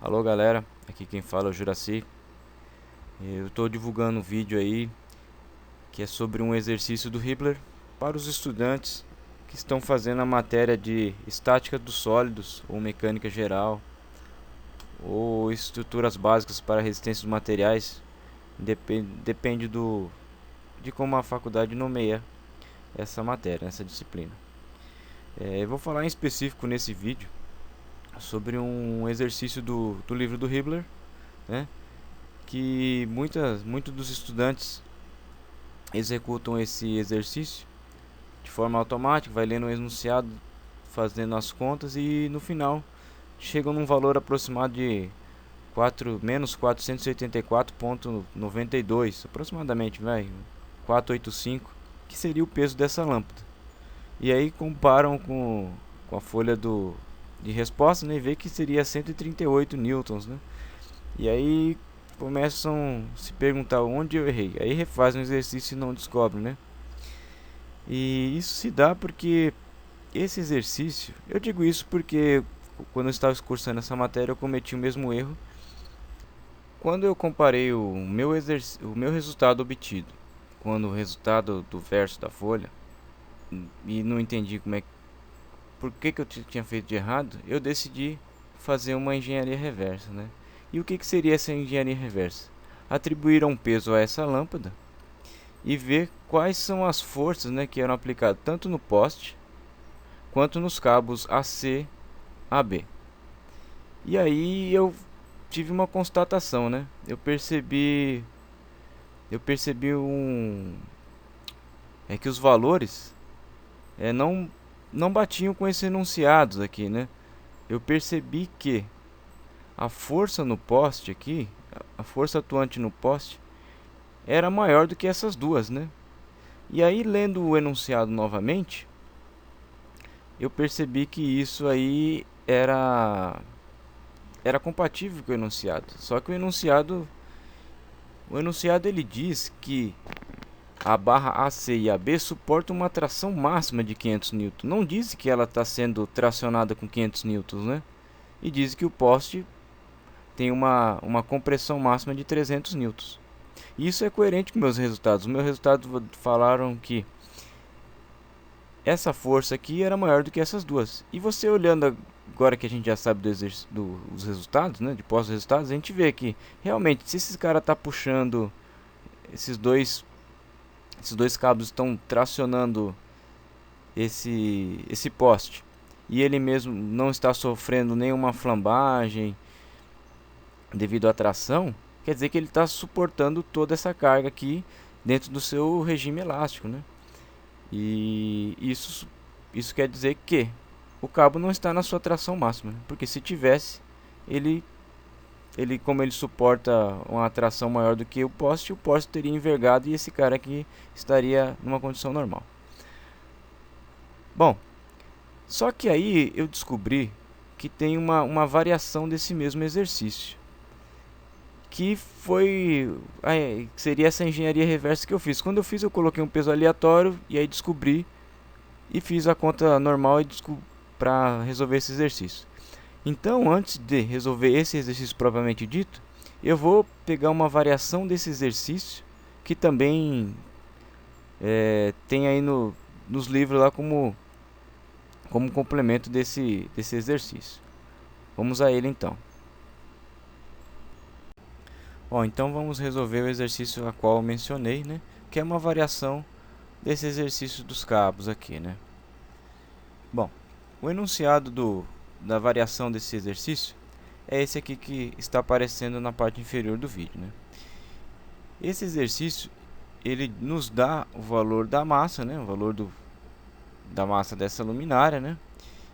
Alô galera, aqui quem fala é o Juraci. Eu estou divulgando um vídeo aí que é sobre um exercício do Hibbeler para os estudantes que estão fazendo a matéria de estática dos sólidos ou mecânica geral ou estruturas básicas para resistência dos materiais. Depende de como a faculdade nomeia essa matéria, essa disciplina. Eu vou falar em específico nesse vídeo sobre um exercício do livro do Hibbeler, né? Que muitos dos estudantes executam esse exercício de forma automática, vai lendo o enunciado, fazendo as contas e no final chegam num valor aproximado de menos 484,92 aproximadamente, vai, 485, que seria o peso dessa lâmpada. E aí comparam com a folha de resposta, né, e vê que seria 138 newtons, né? E aí começam a se perguntar onde eu errei. Aí refazem o exercício e não descobrem, né? E isso se dá porque esse exercício, eu digo isso porque quando eu estava cursando essa matéria eu cometi o mesmo erro. Quando eu comparei o meu resultado obtido com o resultado do verso da folha e não entendi por que eu tinha feito de errado, eu decidi fazer uma engenharia reversa, né? E o que seria essa engenharia reversa? Atribuir um peso a essa lâmpada e ver quais são as forças, né, que eram aplicadas tanto no poste quanto nos cabos AC, AB. E aí eu tive uma constatação, né? Eu percebi que os valores não batiam com esses enunciados aqui, né? Eu percebi que a força no poste aqui, a força atuante no poste, era maior do que essas duas, né? E aí, lendo o enunciado novamente, eu percebi que isso aí era compatível com o enunciado. Só que o enunciado ele diz que a barra AC e AB suportam uma tração máxima de 500 newtons. Não diz que ela está sendo tracionada com 500 newtons, né? E diz que o poste tem uma compressão máxima de 300 newtons. Isso é coerente com meus resultados. Os meus resultados falaram que essa força aqui era maior do que essas duas. E você olhando agora que a gente já sabe dos resultados, né, de pós-resultados, a gente vê que realmente se esse cara está puxando esses dois esses dois cabos estão tracionando esse poste e ele mesmo não está sofrendo nenhuma flambagem devido à tração, quer dizer que ele está suportando toda essa carga aqui dentro do seu regime elástico, né? E isso quer dizer que o cabo não está na sua tração máxima, né? Porque se tivesse, ele, como ele suporta uma tração maior do que o poste teria envergado e esse cara aqui estaria numa condição normal. Bom, só que aí eu descobri que tem uma variação desse mesmo exercício, que seria essa engenharia reversa que eu fiz. Quando eu fiz, eu coloquei um peso aleatório e aí descobri e fiz a conta normal para resolver esse exercício. Então, antes de resolver esse exercício propriamente dito, eu vou pegar uma variação desse exercício que também tem aí nos livros lá como complemento desse exercício. Vamos a ele então. Bom, então vamos resolver o exercício a qual eu mencionei, né? Que é uma variação desse exercício dos cabos aqui, né? Bom, o enunciado da variação desse exercício é esse aqui que está aparecendo na parte inferior do vídeo, né? Esse exercício ele nos dá o valor da massa, né? O valor da massa dessa luminária, né?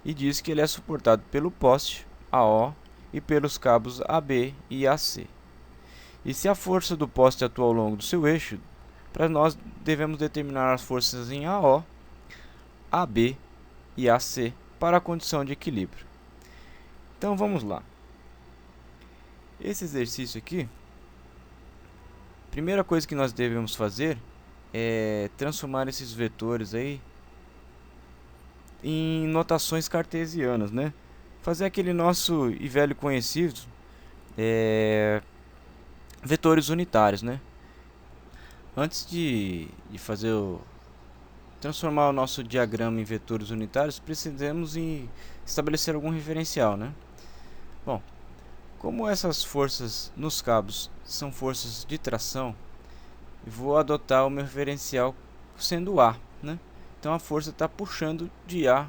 E diz que ele é suportado pelo poste AO e pelos cabos AB e AC. E se a força do poste atua ao longo do seu eixo, para nós devemos determinar as forças em AO, AB e AC para a condição de equilíbrio. Então vamos lá. Esse exercício aqui, a primeira coisa que nós devemos fazer é transformar esses vetores aí em notações cartesianas, né? Fazer aquele nosso e velho conhecido vetores unitários, né? Antes de transformar o nosso diagrama em vetores unitários, precisamos estabelecer algum referencial, né? Bom, como essas forças nos cabos são forças de tração, eu vou adotar o meu referencial sendo A, né? Então a força está puxando de A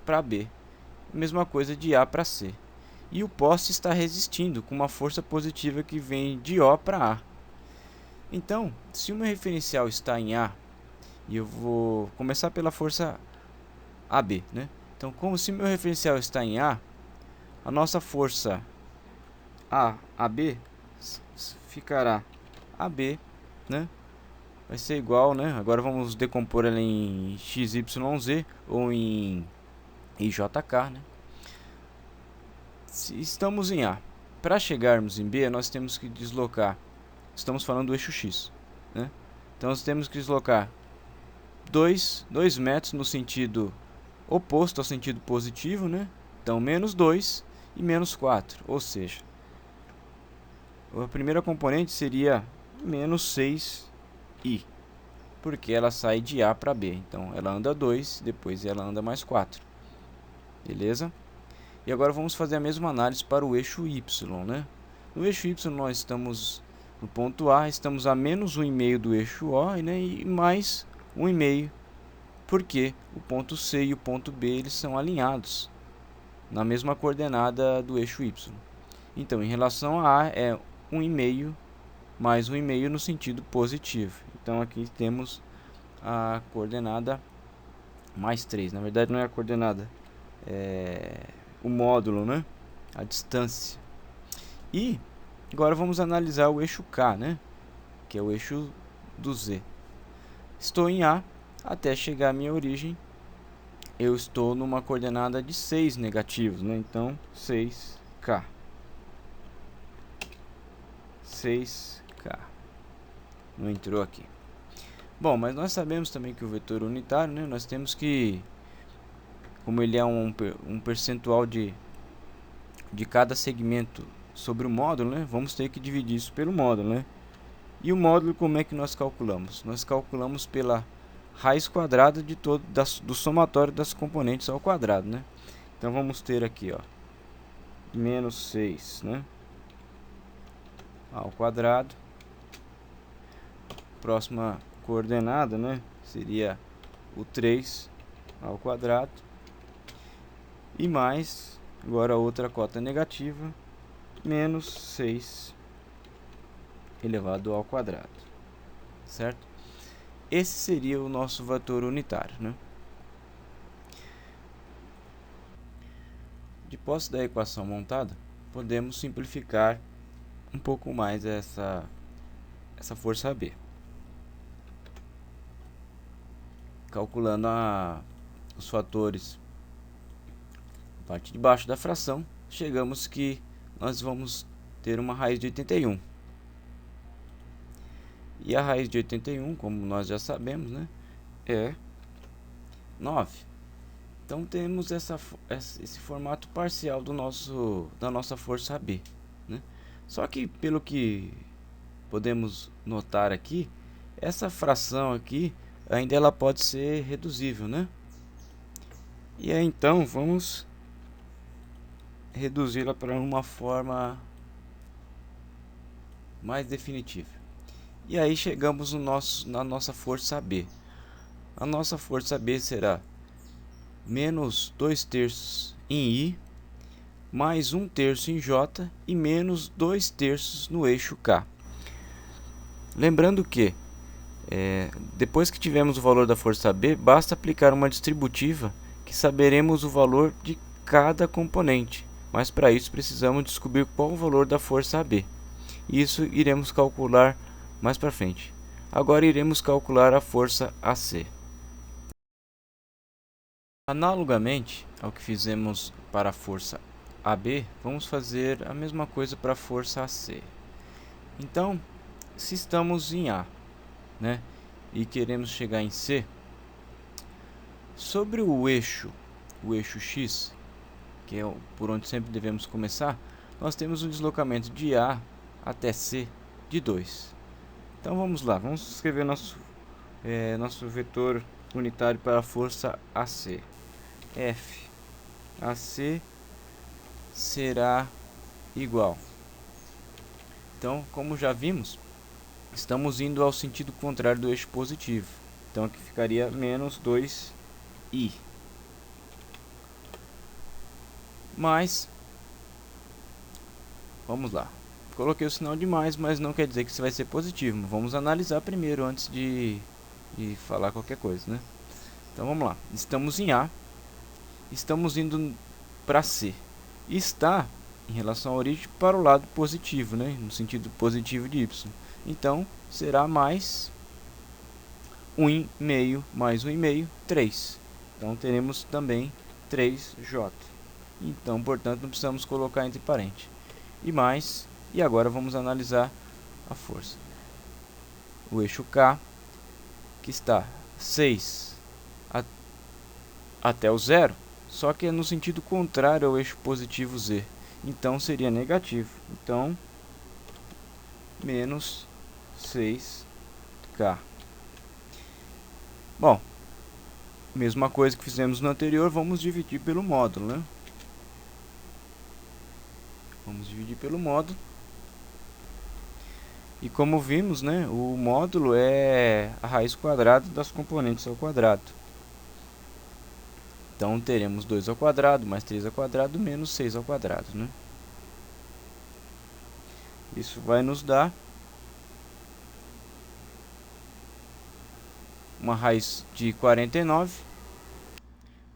para B, mesma coisa de A para C. E o poste está resistindo com uma força positiva que vem de O para A. Então, se o meu referencial está em A, e eu vou começar pela força AB, né? Então, como se meu referencial está em A, a nossa força AB ficará AB, né? Vai ser igual, né? Agora vamos decompor ela em XYZ ou em IJK, né? Se estamos em A, para chegarmos em B, nós temos que deslocar. Estamos falando do eixo X, né? Então nós temos que deslocar 2 metros no sentido oposto ao sentido positivo, né? Então menos 2 e menos 4, ou seja, a primeira componente seria menos 6i, porque ela sai de A para B. Então ela anda 2, depois ela anda mais 4. Beleza? E agora vamos fazer a mesma análise para o eixo Y, né? No eixo Y nós estamos no ponto A, estamos a menos 1,5 do eixo O, né? E mais 1,5, porque o ponto C e o ponto B eles são alinhados na mesma coordenada do eixo Y. Então, em relação a A, é 1,5 mais 1,5 no sentido positivo. Então, aqui temos a coordenada mais 3. Na verdade, não é a coordenada, é o módulo, né? A distância. E agora vamos analisar o eixo K, né? Que é o eixo do Z. Estou em A, até chegar à minha origem, eu estou numa coordenada de 6 negativos, né? Então, 6K. 6K. Não entrou aqui. Bom, mas nós sabemos também que o vetor unitário, né? Nós temos que, como ele é um percentual de cada segmento sobre o módulo, né? Vamos ter que dividir isso pelo módulo, né? E o módulo, como é que nós calculamos? Nós calculamos pela raiz quadrada de do somatório das componentes ao quadrado, né? Então vamos ter aqui, ó, menos 6, né, ao quadrado. Próxima coordenada, né, seria o 3 ao quadrado. E mais, agora outra cota negativa, menos 6 elevado ao quadrado, certo? Esse seria o nosso vetor unitário, né? De posse da equação montada, podemos simplificar um pouco mais essa força B. Calculando os fatores a parte de baixo da fração, chegamos que nós vamos ter uma raiz de 81. E a raiz de 81, como nós já sabemos, né, é 9. Então temos esse formato parcial da nossa força B, né? Só que, pelo que podemos notar aqui, essa fração aqui ainda ela pode ser reduzível, né? E aí, então vamos reduzi-la para uma forma mais definitiva. E aí chegamos na nossa força B. A nossa força B será menos 2/3 em I, mais 1/3 em J e menos 2/3 no eixo K. Lembrando que, depois que tivermos o valor da força B, basta aplicar uma distributiva que saberemos o valor de cada componente. Mas para isso precisamos descobrir qual o valor da força AB. Isso iremos calcular mais para frente. Agora iremos calcular a força AC. Analogamente ao que fizemos para a força AB, vamos fazer a mesma coisa para a força AC. Então, se estamos em A, né, e queremos chegar em C, sobre o eixo X, que é por onde sempre devemos começar, nós temos um deslocamento de A até C de 2. Então vamos lá, vamos escrever nosso vetor unitário para a força AC. F AC será igual. Então, como já vimos, estamos indo ao sentido contrário do eixo positivo. Então aqui ficaria menos 2i. Mas, vamos lá. Coloquei o sinal de mais, mas não quer dizer que isso vai ser positivo. Vamos analisar primeiro antes de falar qualquer coisa, né? Então vamos lá. Estamos em A. Estamos indo para C. Está em relação à origem para o lado positivo, né? No sentido positivo de y. Então será mais 1,5 mais 1,5, 3. Então teremos também 3j. Então, portanto, não precisamos colocar entre parênteses. E agora vamos analisar a força. O eixo K, que está 6 até o zero, só que é no sentido contrário ao eixo positivo Z. Então seria negativo. Então, menos 6K. Bom, mesma coisa que fizemos no anterior, vamos dividir pelo módulo, né? Vamos dividir pelo módulo. E como vimos, né, o módulo é a raiz quadrada das componentes ao quadrado. Então teremos 2 ao quadrado mais 3 ao quadrado menos 6 ao quadrado, né? Isso vai nos dar uma raiz de 49.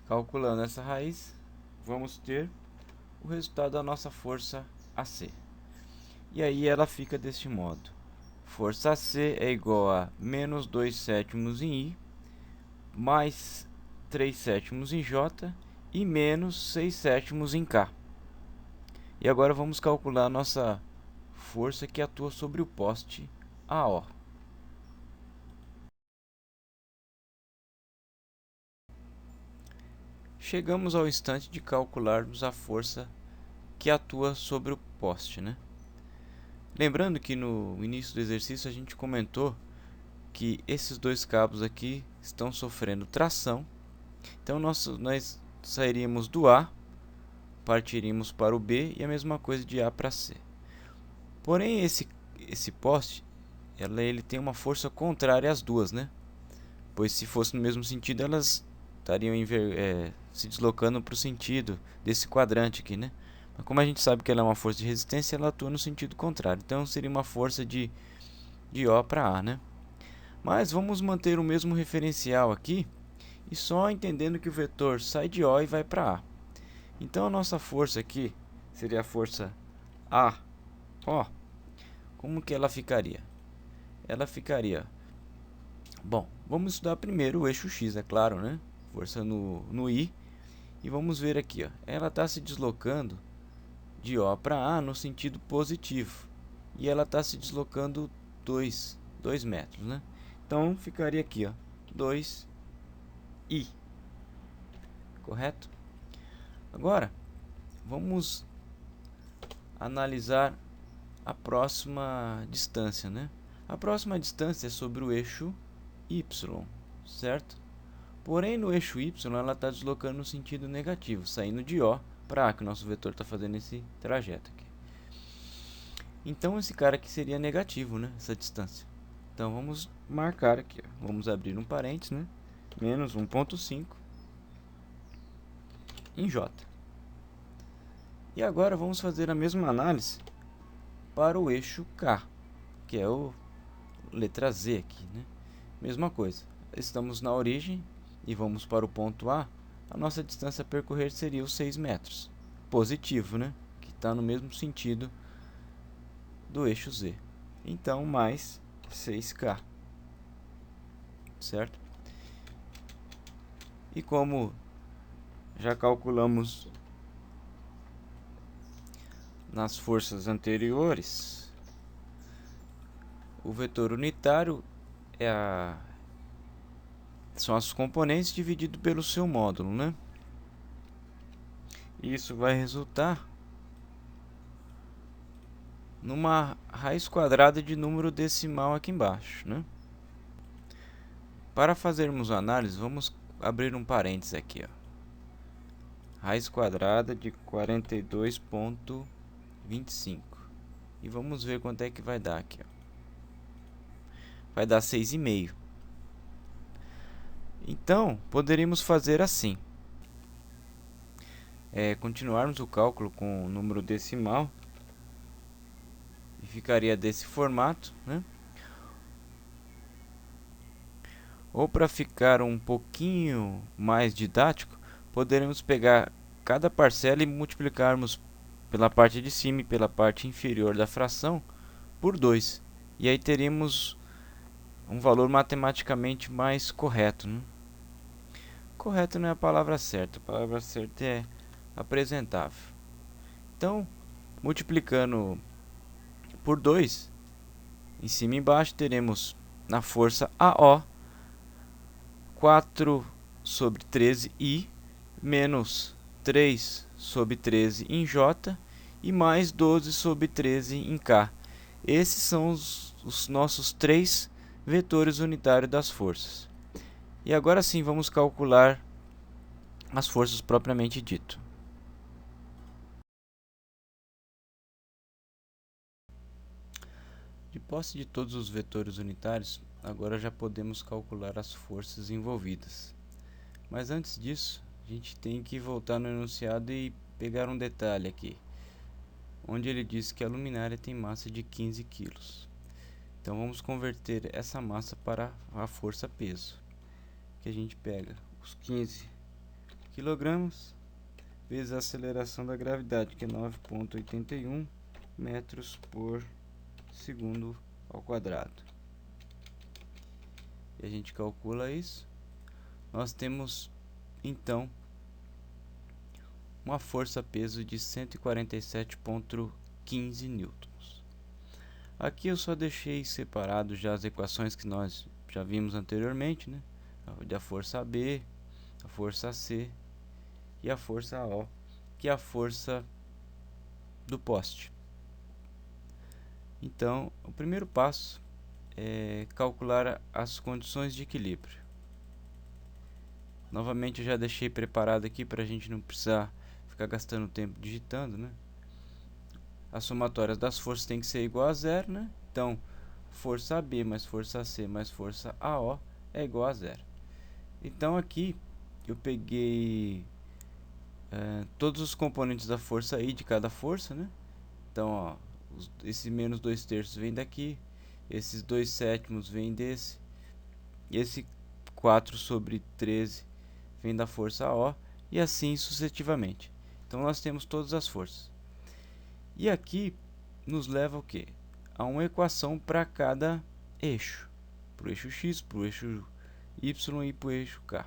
Calculando essa raiz, vamos ter o resultado da nossa força AC. E aí ela fica deste modo. Força AC é igual a menos 2 sétimos em I, mais 3 sétimos em J e menos 6 sétimos em K. E agora vamos calcular a nossa força que atua sobre o poste AO. Chegamos ao instante de calcularmos a força que atua sobre o poste, né? Lembrando que no início do exercício a gente comentou que esses dois cabos aqui estão sofrendo tração. Então nós sairíamos do A, partiríamos para o B e a mesma coisa de A para C. Porém esse poste ele tem uma força contrária às duas, né? Pois se fosse no mesmo sentido elas estariam se deslocando para o sentido desse quadrante aqui, né? Mas como a gente sabe que ela é uma força de resistência, ela atua no sentido contrário. Então seria uma força de O para A, né? Mas vamos manter o mesmo referencial aqui e só entendendo que o vetor sai de O e vai para A. Então a nossa força aqui seria a força AO. Como que ela ficaria? Ela ficaria... Bom, vamos estudar primeiro o eixo X, é claro, né? Força no I. E vamos ver aqui, ó. Ela está se deslocando de O para A no sentido positivo. E ela está se deslocando 2 metros, né? Então ficaria aqui, ó, 2i. Correto? Agora, vamos analisar a próxima distância, né? A próxima distância é sobre o eixo Y, certo? Porém, no eixo Y, ela está deslocando no sentido negativo, saindo de O para A, que o nosso vetor está fazendo esse trajeto aqui. Então, esse cara aqui seria negativo, né? Essa distância. Então, vamos marcar aqui, ó. Vamos abrir um parênteses, né? Menos 1,5 em J. E agora vamos fazer a mesma análise para o eixo K, que é o letra Z aqui, né? Mesma coisa. Estamos na origem e vamos para o ponto A. A nossa distância a percorrer seria os 6 metros. Positivo, né? Que está no mesmo sentido do eixo Z. Então, mais 6K. Certo? E como já calculamos nas forças anteriores, o vetor unitário são as componentes dividido pelo seu módulo, né? E isso vai resultar numa raiz quadrada de número decimal aqui embaixo, né? Para fazermos a análise, vamos abrir um parênteses aqui, ó. Raiz quadrada de 42,25. E vamos ver quanto é que vai dar aqui, ó. Vai dar 6,5. Então, poderíamos fazer assim. Continuarmos o cálculo com o número decimal. E ficaria desse formato, né? Ou para ficar um pouquinho mais didático, poderemos pegar cada parcela e multiplicarmos pela parte de cima e pela parte inferior da fração por 2. E aí teríamos um valor matematicamente mais correto, né? Correto não é a palavra certa é apresentável. Então, multiplicando por 2, em cima e embaixo teremos na força AO 4 sobre 13i menos 3 sobre 13 em J e mais 12 sobre 13 em K. Esses são os nossos 3 vetores unitários das forças. E agora sim vamos calcular as forças propriamente dito. De posse de todos os vetores unitários, agora já podemos calcular as forças envolvidas. Mas antes disso, a gente tem que voltar no enunciado e pegar um detalhe aqui, onde ele diz que a luminária tem massa de 15 kg. Então vamos converter essa massa para a força peso, que a gente pega os 15 kg vezes a aceleração da gravidade, que é 9,81 metros por segundo ao quadrado. E a gente calcula isso. Nós temos então uma força-peso de 147,15 newtons. Aqui eu só deixei separado já as equações que nós já vimos anteriormente, né? Da força B, a força C e a força AO, que é a força do poste. Então, o primeiro passo é calcular as condições de equilíbrio. Novamente, eu já deixei preparado aqui para a gente não precisar ficar gastando tempo digitando, né? As somatórias das forças tem que ser igual a zero, né? Então, força AB mais força C mais força AO é igual a zero. Então, aqui eu peguei todos os componentes da força I de cada força, né? Então, ó, esse menos 2/3 vem daqui, esses 2/7 vem desse, e esse 4 sobre 13 vem da força O, e assim sucessivamente. Então nós temos todas as forças. E aqui nos leva o quê? A uma equação para cada eixo. Para o eixo X, para o eixo Y e para o eixo K.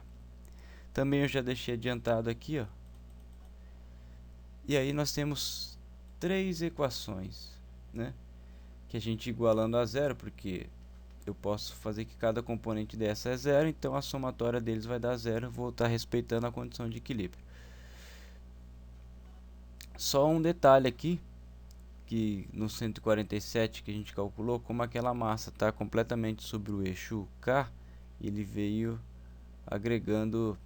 Também eu já deixei adiantado aqui, ó. E aí nós temos 3 equações, né? Que a gente igualando a zero, porque eu posso fazer que cada componente dessa é zero, então a somatória deles vai dar zero, vou estar respeitando a condição de equilíbrio. Só um detalhe aqui, que no 147 que a gente calculou, como aquela massa está completamente sobre o eixo K, ele veio agregando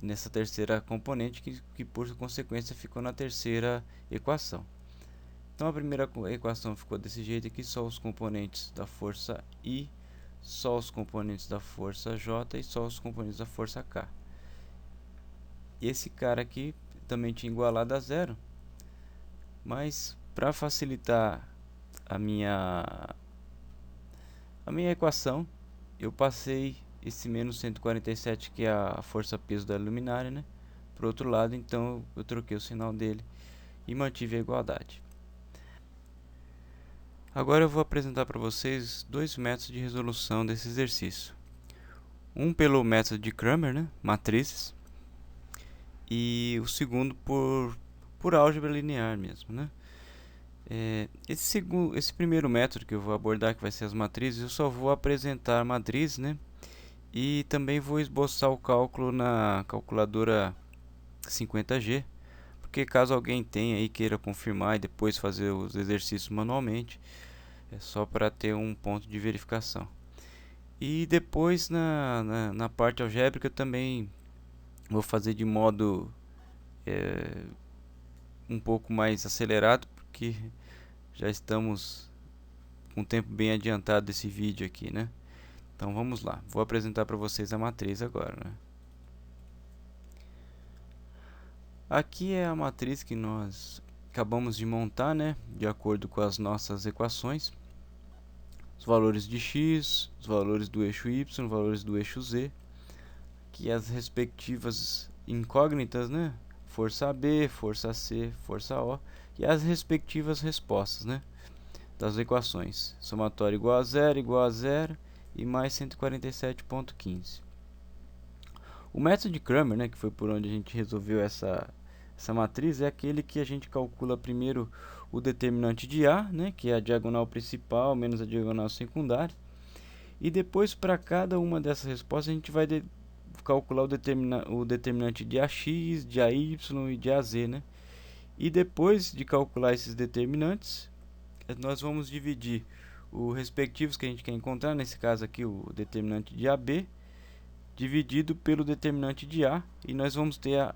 nessa terceira componente, que por consequência ficou na terceira equação. Então a primeira equação ficou desse jeito aqui, só os componentes da força I, só os componentes da força J e só os componentes da força K. E esse cara aqui também tinha igualado a zero, mas para facilitar a minha equação, eu passei esse menos 147, que é a força peso da luminária, né, para o outro lado. Então eu troquei o sinal dele e mantive a igualdade. Agora eu vou apresentar para vocês dois métodos de resolução desse exercício. Um pelo método de Cramer, né, matrizes, e o segundo por álgebra linear mesmo, né. Esse primeiro método que eu vou abordar, que vai ser as matrizes, eu só vou apresentar matrizes, né, e também vou esboçar o cálculo na calculadora 50G, porque caso alguém tenha e queira confirmar e depois fazer os exercícios manualmente, é só para ter um ponto de verificação. E depois na parte algébrica eu também vou fazer de modo um pouco mais acelerado, porque já estamos com um tempo bem adiantado desse vídeo aqui, né? Então vamos lá, vou apresentar para vocês a matriz agora, né? Aqui é a matriz que nós acabamos de montar, né? De acordo com as nossas equações. Os valores de x, os valores do eixo y, os valores do eixo z. Aqui as respectivas incógnitas, né? Força B, força C, força O. E as respectivas respostas, né? Das equações. Somatório igual a zero e mais 147,15. O método de Cramer, né, que foi por onde a gente resolveu essa matriz, é aquele que a gente calcula primeiro o determinante de A, né, que é a diagonal principal menos a diagonal secundária. E depois, para cada uma dessas respostas, a gente vai calcular o determinante de AX, de AY e de AZ, né? E depois de calcular esses determinantes, nós vamos dividir os respectivos que a gente quer encontrar, nesse caso aqui o determinante de AB, dividido pelo determinante de A, e nós vamos ter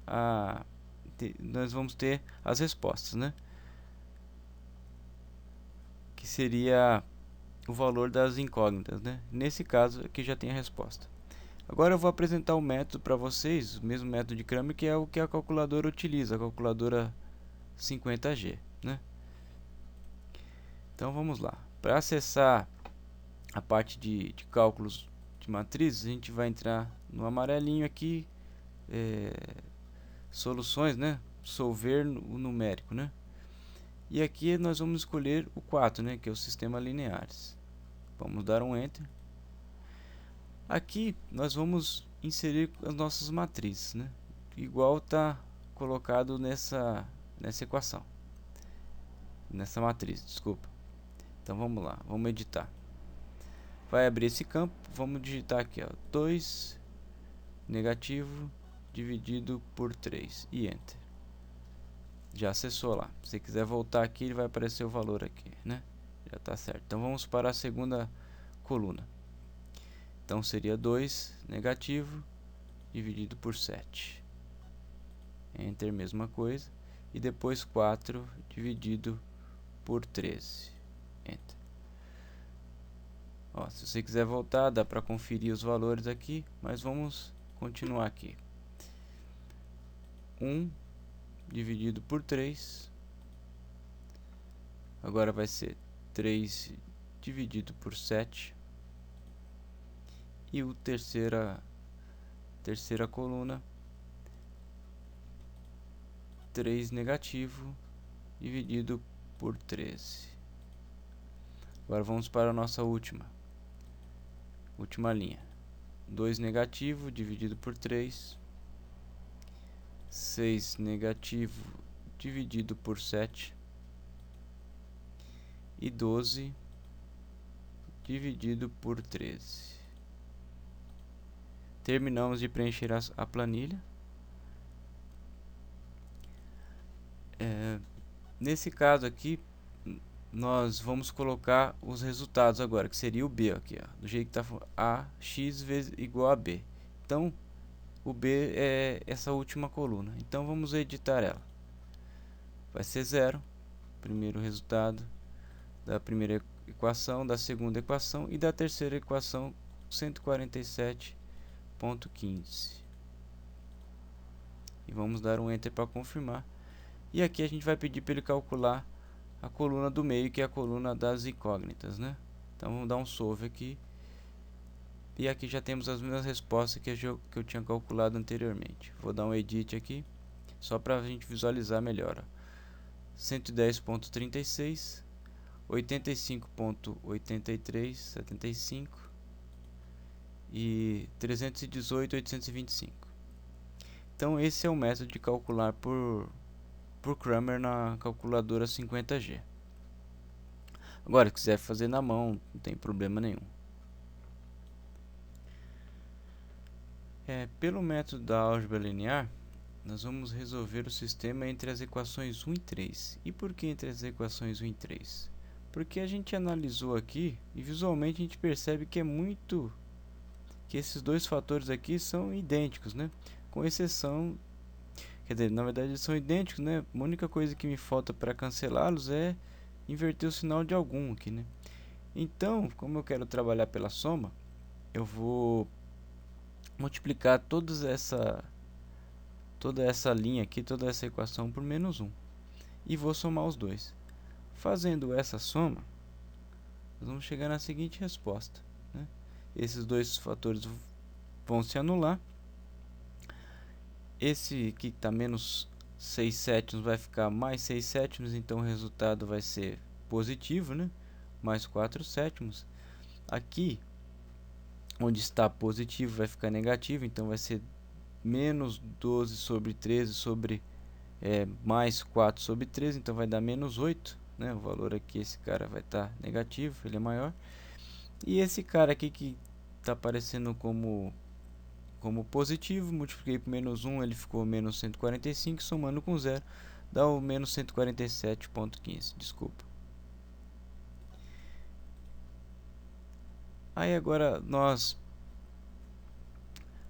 as respostas, né? Que seria o valor das incógnitas, né? Nesse caso aqui já tem a resposta. Agora eu vou apresentar o método para vocês, o mesmo método de Cramer, que é o que a calculadora utiliza, a calculadora 50G, né? Então vamos lá. Para acessar a parte de cálculos de matrizes, a gente vai entrar no amarelinho aqui, soluções, né? Solver o numérico, né? E aqui nós vamos escolher o 4, né? Que é o sistema lineares. Vamos dar um Enter. Aqui nós vamos inserir as nossas matrizes, né? Igual está colocado nessa equação, nessa matriz, desculpa. Então vamos lá, vamos editar. Vai abrir esse campo, vamos digitar aqui, ó, 2 negativo dividido por 3 e Enter. Já acessou lá. Se quiser voltar aqui, ele vai aparecer o valor aqui, né? Já está certo. Então vamos para a segunda coluna. Então seria 2 negativo dividido por 7. Enter, mesma coisa. E depois 4 dividido por 13. Enter. Ó, se você quiser voltar, dá para conferir os valores aqui, mas vamos continuar aqui. 1 dividido por 3. Agora vai ser 3 dividido por 7. E o terceira coluna, 3 negativo dividido por 13. Agora vamos para a nossa última linha. 2 negativo dividido por 3. 6 negativo dividido por 7. E 12 dividido por 13. Terminamos de preencher a planilha. Nesse caso aqui, nós vamos colocar os resultados agora, que seria o B aqui, ó, do jeito que está a x vezes igual a b. Então o b é essa última coluna, então vamos editar ela. Vai ser 0, primeiro resultado da primeira equação, da segunda equação e da terceira equação, 147,15. E vamos dar um Enter para confirmar. E aqui a gente vai pedir para ele calcular a coluna do meio, que é a coluna das incógnitas, né? Então vamos dar um solve aqui. E aqui já temos as mesmas respostas que eu tinha calculado anteriormente. Vou dar um Edit aqui, só para a gente visualizar melhor. 110,36, 85,8375 e 318,825. Então esse é o método de calcular por Cramer na calculadora 50G. Agora, se quiser fazer na mão, não tem problema nenhum. Pelo método da álgebra linear, nós vamos resolver o sistema entre as equações 1 e 3. E por que entre as equações 1 e 3? Porque a gente analisou aqui e visualmente a gente percebe que que esses dois fatores aqui são idênticos, né? Com exceção, quer dizer, na verdade eles são idênticos, né? A única coisa que me falta para cancelá-los é inverter o sinal de algum aqui, né? Então, como eu quero trabalhar pela soma, eu vou multiplicar toda essa linha aqui, toda essa equação por menos 1 e vou somar os dois. Fazendo essa soma, nós vamos chegar na seguinte resposta, né? Esses dois fatores vão se anular. Esse que está menos 6 sétimos vai ficar mais 6 sétimos, então o resultado vai ser positivo, né? Mais 4 sétimos. Aqui, onde está positivo, vai ficar negativo, então vai ser menos 12 sobre 13 sobre mais 4 sobre 13, então vai dar menos 8, né? O valor aqui, esse cara vai estar negativo, ele é maior. E esse cara aqui que está aparecendo como positivo, multipliquei por menos 1, ele ficou menos 145, somando com 0, dá o menos 147,15, desculpa. Aí agora nós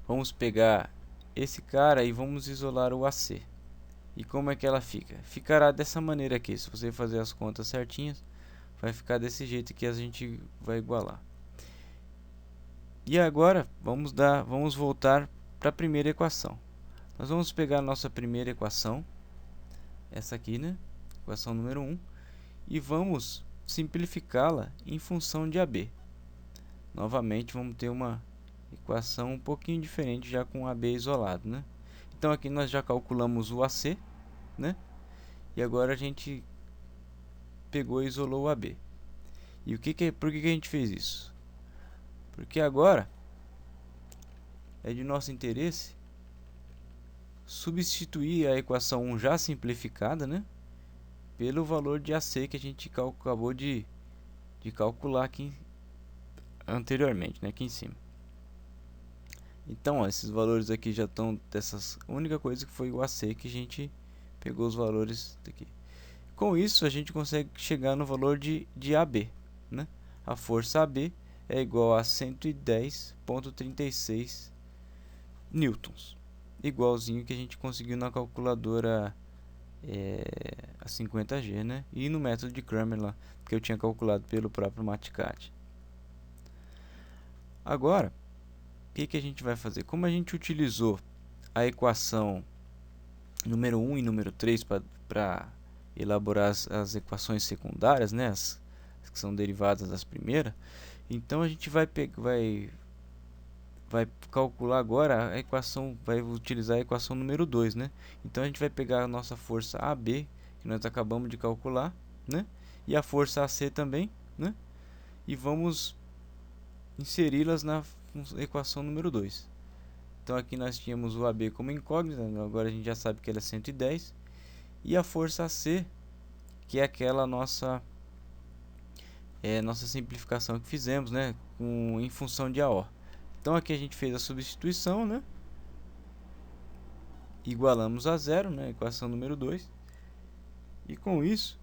vamos pegar esse cara e vamos isolar o AC. E como é que ela fica? Ficará dessa maneira aqui, se você fazer as contas certinhas, vai ficar desse jeito que a gente vai igualar. E agora vamos voltar para a primeira equação. Nós vamos pegar a nossa primeira equação, essa aqui, né? Equação número 1, e vamos simplificá-la em função de AB. Novamente vamos ter uma equação um pouquinho diferente, já com AB isolado, né? Então aqui nós já calculamos o AC, né? E agora a gente pegou e isolou o AB. E por que a gente fez isso? Porque agora é de nosso interesse substituir a equação 1 já simplificada, né, pelo valor de AC que a gente acabou de calcular aqui anteriormente, né, aqui em cima. Então, ó, esses valores aqui já estão dessas. A única coisa que foi o AC que a gente pegou os valores daqui. Com isso, a gente consegue chegar no valor de AB, né? A força AB é igual a 110,36 newtons, igualzinho que a gente conseguiu na calculadora a 50G, né? E no método de Cramer lá, que eu tinha calculado pelo próprio Matcat. Agora, o que a gente vai fazer? Como a gente utilizou a equação número 1 e número 3 para elaborar as equações secundárias, né? As que são derivadas das primeiras, então a gente vai calcular agora a equação, vai utilizar a equação número 2, né? Então a gente vai pegar a nossa força AB, que nós acabamos de calcular, né? E a força AC também, né? E vamos inseri-las na equação número 2. Então aqui nós tínhamos o AB como incógnita, agora a gente já sabe que ela é 110. E a força AC, que é aquela nossa simplificação que fizemos, né? Em função de AO. Então aqui a gente fez a substituição, né? Igualamos a zero, né? Equação número 2. E com isso,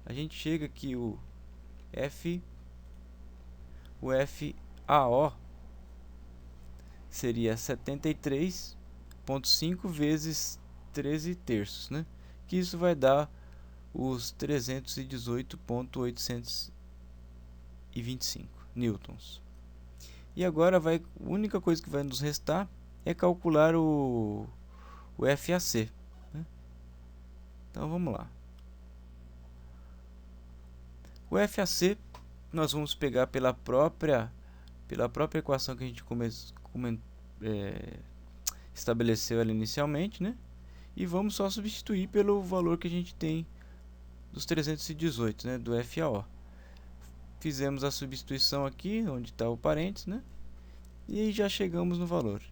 a gente chega que o FAO seria 73,5 vezes 13 terços, né? Que isso vai dar os 318,825 newtons. E agora a única coisa que vai nos restar é calcular o FAC, né? Então vamos lá. O FAC nós vamos pegar pela própria equação que a gente estabeleceu ela inicialmente, né? E vamos só substituir pelo valor que a gente tem dos 318, né, do FAO. Fizemos a substituição aqui, onde está o parênteses, né? E aí já chegamos no valor.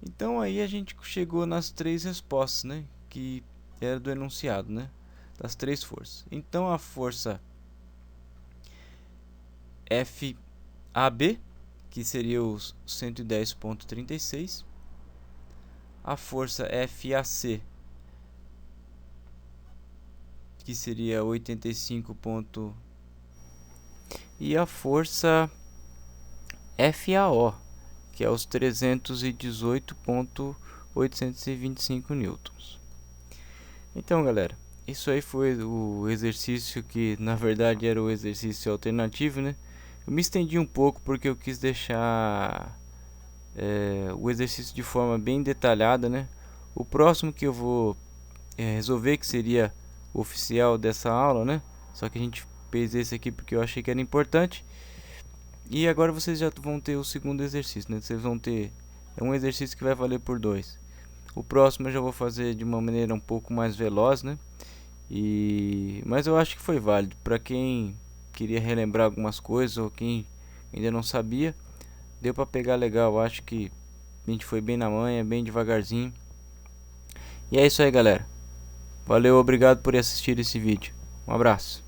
Então aí a gente chegou nas três respostas, né? Que era do enunciado, né? Das três forças. Então a força FAB, que seria os 110,36, a força FAC, que seria 85 ponto, e a força FAO, que é os 318.825 newtons. Então, galera, isso aí foi o exercício que na verdade era o exercício alternativo, né? Eu me estendi um pouco porque eu quis deixar o exercício de forma bem detalhada, né? O próximo que eu vou resolver, que seria o oficial dessa aula, né? Só que a gente fez esse aqui porque eu achei que era importante. E agora vocês já vão ter o segundo exercício, né? Vocês vão ter um exercício que vai valer por 2. O próximo eu já vou fazer de uma maneira um pouco mais veloz, né? Mas eu acho que foi válido para quem queria relembrar algumas coisas ou quem ainda não sabia. Deu para pegar legal, eu acho que a gente foi bem na manha, bem devagarzinho. E é isso aí, galera. Valeu, obrigado por assistir esse vídeo. Um abraço.